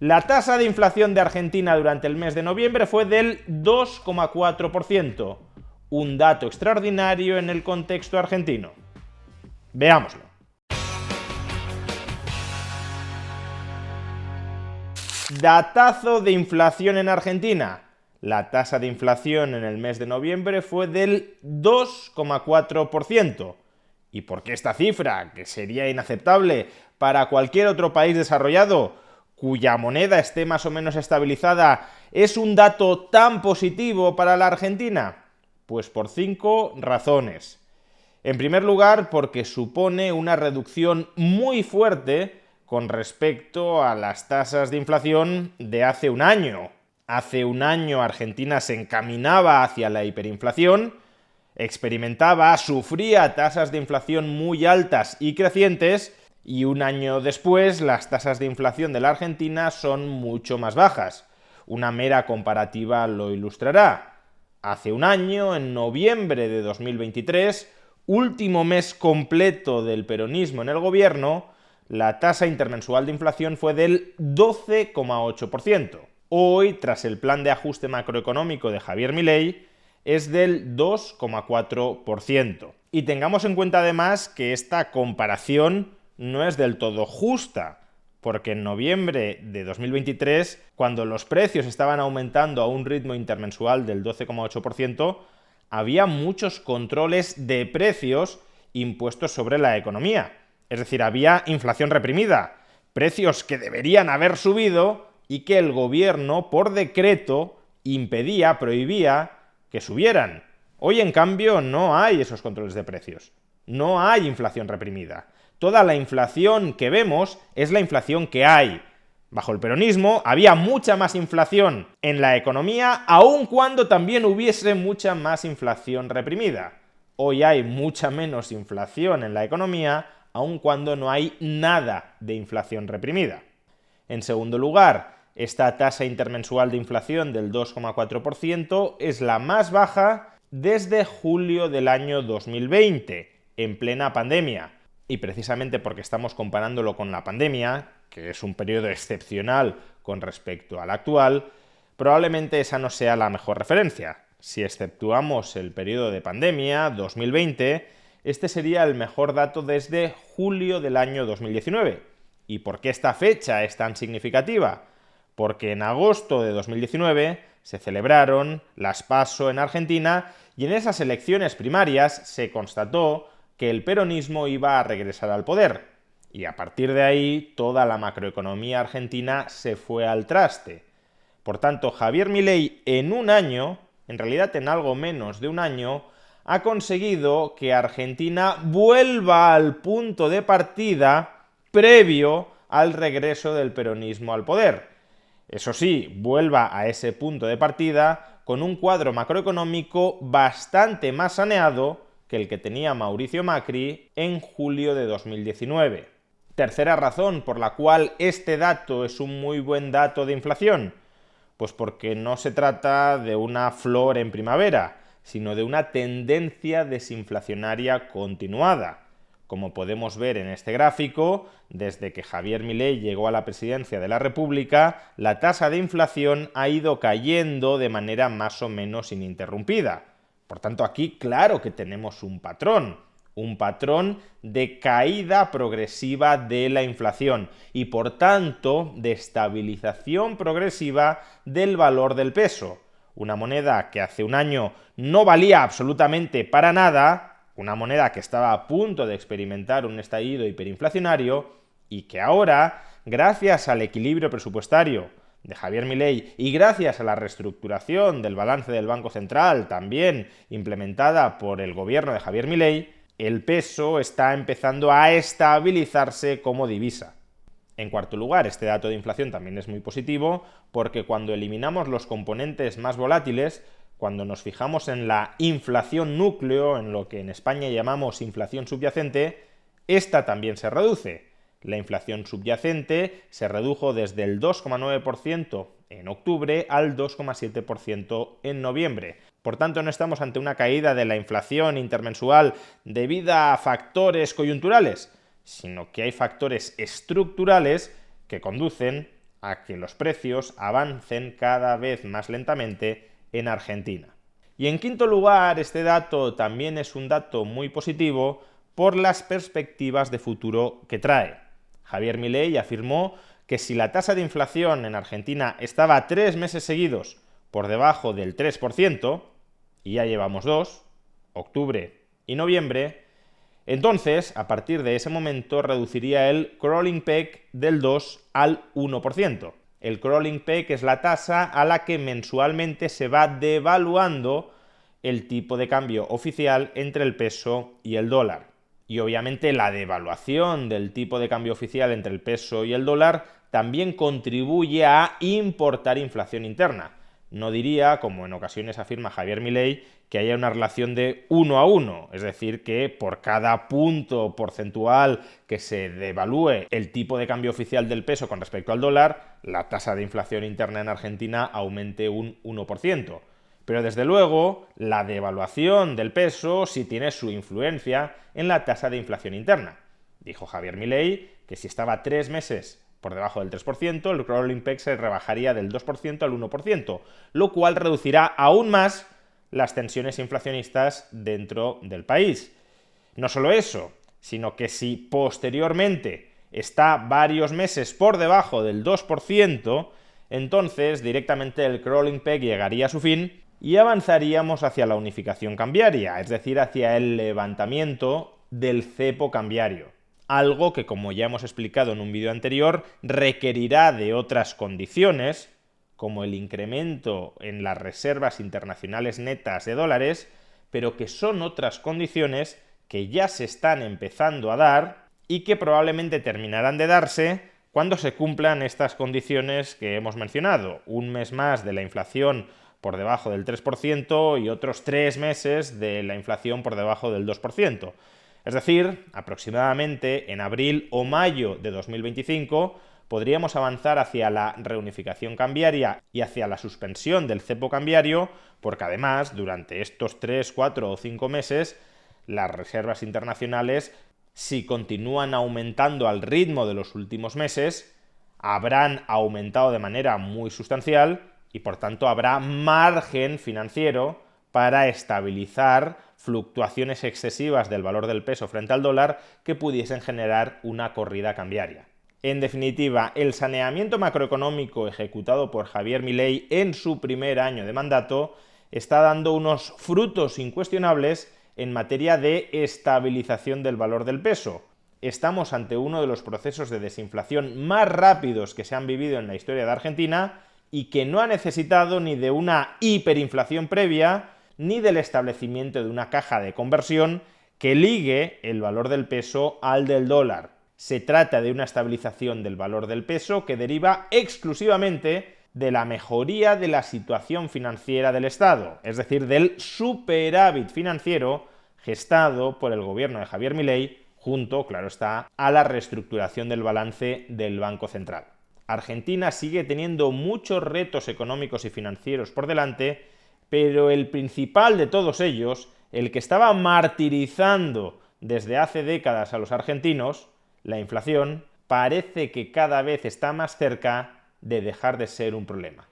La tasa de inflación de Argentina durante el mes de noviembre fue del 2,4%, un dato extraordinario en el contexto argentino. Veámoslo. Datazo de inflación en Argentina. La tasa de inflación en el mes de noviembre fue del 2,4%. ¿Y por qué esta cifra, que sería inaceptable para cualquier otro país desarrollado, cuya moneda esté más o menos estabilizada, es un dato tan positivo para la Argentina? Pues por 5 razones. En primer lugar, porque supone una reducción muy fuerte con respecto a las tasas de inflación de hace un año. Hace un año Argentina se encaminaba hacia la hiperinflación, sufría tasas de inflación muy altas y crecientes, y un año después las tasas de inflación de la Argentina son mucho más bajas. Una mera comparativa lo ilustrará. Hace un año, en noviembre de 2023, último mes completo del peronismo en el gobierno, la tasa intermensual de inflación fue del 12,8%. Hoy, tras el plan de ajuste macroeconómico de Javier Milei, es del 2,4%. Y tengamos en cuenta además que esta comparación no es del todo justa, porque en noviembre de 2023, cuando los precios estaban aumentando a un ritmo intermensual del 12,8%, había muchos controles de precios impuestos sobre la economía. Es decir, había inflación reprimida, precios que deberían haber subido y que el gobierno, por decreto, prohibía que subieran. Hoy, en cambio, no hay esos controles de precios. No hay inflación reprimida. Toda la inflación que vemos es la inflación que hay. Bajo el peronismo había mucha más inflación en la economía, aun cuando también hubiese mucha más inflación reprimida. Hoy hay mucha menos inflación en la economía, aun cuando no hay nada de inflación reprimida. En segundo lugar, esta tasa intermensual de inflación del 2,4% es la más baja desde julio del año 2020, en plena pandemia. Y precisamente porque estamos comparándolo con la pandemia, que es un periodo excepcional con respecto al actual, probablemente esa no sea la mejor referencia. Si exceptuamos el periodo de pandemia, 2020, este sería el mejor dato desde julio del año 2019. ¿Y por qué esta fecha es tan significativa? Porque en agosto de 2019 se celebraron las PASO en Argentina y en esas elecciones primarias se constató que el peronismo iba a regresar al poder. Y a partir de ahí, toda la macroeconomía argentina se fue al traste. Por tanto, Javier Milei en un año, en realidad en algo menos de un año, ha conseguido que Argentina vuelva al punto de partida previo al regreso del peronismo al poder. Eso sí, vuelva a ese punto de partida con un cuadro macroeconómico bastante más saneado que el que tenía Mauricio Macri en julio de 2019. Tercera razón por la cual este dato es un muy buen dato de inflación, pues porque no se trata de una flor en primavera, sino de una tendencia desinflacionaria continuada. Como podemos ver en este gráfico, desde que Javier Milei llegó a la presidencia de la República, la tasa de inflación ha ido cayendo de manera más o menos ininterrumpida. Por tanto, aquí claro que tenemos un patrón de caída progresiva de la inflación y, por tanto, de estabilización progresiva del valor del peso. Una moneda que hace un año no valía absolutamente para nada, una moneda que estaba a punto de experimentar un estallido hiperinflacionario y que ahora, gracias al equilibrio presupuestario de Javier Milei y gracias a la reestructuración del balance del Banco Central, también implementada por el gobierno de Javier Milei, el peso está empezando a estabilizarse como divisa. En cuarto lugar, este dato de inflación también es muy positivo porque cuando eliminamos los componentes más volátiles, cuando nos fijamos en la inflación núcleo, en lo que en España llamamos inflación subyacente, esta también se reduce. La inflación subyacente se redujo desde el 2,9% en octubre al 2,7% en noviembre. Por tanto, no estamos ante una caída de la inflación intermensual debida a factores coyunturales, sino que hay factores estructurales que conducen a que los precios avancen cada vez más lentamente en Argentina. Y en quinto lugar, este dato también es un dato muy positivo por las perspectivas de futuro que trae. Javier Milei afirmó que si la tasa de inflación en Argentina estaba 3 meses seguidos por debajo del 3%, y ya llevamos 2, octubre y noviembre, entonces, a partir de ese momento, reduciría el crawling peg del 2 al 1%. El crawling peg es la tasa a la que mensualmente se va devaluando el tipo de cambio oficial entre el peso y el dólar. Y obviamente la devaluación del tipo de cambio oficial entre el peso y el dólar también contribuye a importar inflación interna. No diría, como en ocasiones afirma Javier Milei, que haya una relación de 1 a 1, es decir, que por cada punto porcentual que se devalúe el tipo de cambio oficial del peso con respecto al dólar, la tasa de inflación interna en Argentina aumente un 1%. Pero desde luego, la devaluación del peso sí tiene su influencia en la tasa de inflación interna. Dijo Javier Milei que si estaba 3 meses por debajo del 3%, el crawling peg se rebajaría del 2% al 1%, lo cual reducirá aún más las tensiones inflacionistas dentro del país. No solo eso, sino que si posteriormente está varios meses por debajo del 2%, entonces directamente el crawling peg llegaría a su fin y avanzaríamos hacia la unificación cambiaria, es decir, hacia el levantamiento del cepo cambiario. Algo que, como ya hemos explicado en un vídeo anterior, requerirá de otras condiciones, como el incremento en las reservas internacionales netas de dólares, pero que son otras condiciones que ya se están empezando a dar y que probablemente terminarán de darse cuando se cumplan estas condiciones que hemos mencionado. Un mes más de la inflación por debajo del 3% y otros 3 meses de la inflación por debajo del 2%. Es decir, aproximadamente en abril o mayo de 2025 podríamos avanzar hacia la reunificación cambiaria y hacia la suspensión del cepo cambiario, porque además, durante estos 3, 4 o 5 meses, las reservas internacionales, si continúan aumentando al ritmo de los últimos meses, habrán aumentado de manera muy sustancial y por tanto habrá margen financiero para estabilizar fluctuaciones excesivas del valor del peso frente al dólar que pudiesen generar una corrida cambiaria. En definitiva, el saneamiento macroeconómico ejecutado por Javier Milei en su primer año de mandato está dando unos frutos incuestionables en materia de estabilización del valor del peso. Estamos ante uno de los procesos de desinflación más rápidos que se han vivido en la historia de Argentina y que no ha necesitado ni de una hiperinflación previa ni del establecimiento de una caja de conversión que ligue el valor del peso al del dólar. Se trata de una estabilización del valor del peso que deriva exclusivamente de la mejoría de la situación financiera del Estado, es decir, del superávit financiero gestado por el gobierno de Javier Milei junto, claro está, a la reestructuración del balance del Banco Central. Argentina sigue teniendo muchos retos económicos y financieros por delante, pero el principal de todos ellos, el que estaba martirizando desde hace décadas a los argentinos, la inflación, parece que cada vez está más cerca de dejar de ser un problema.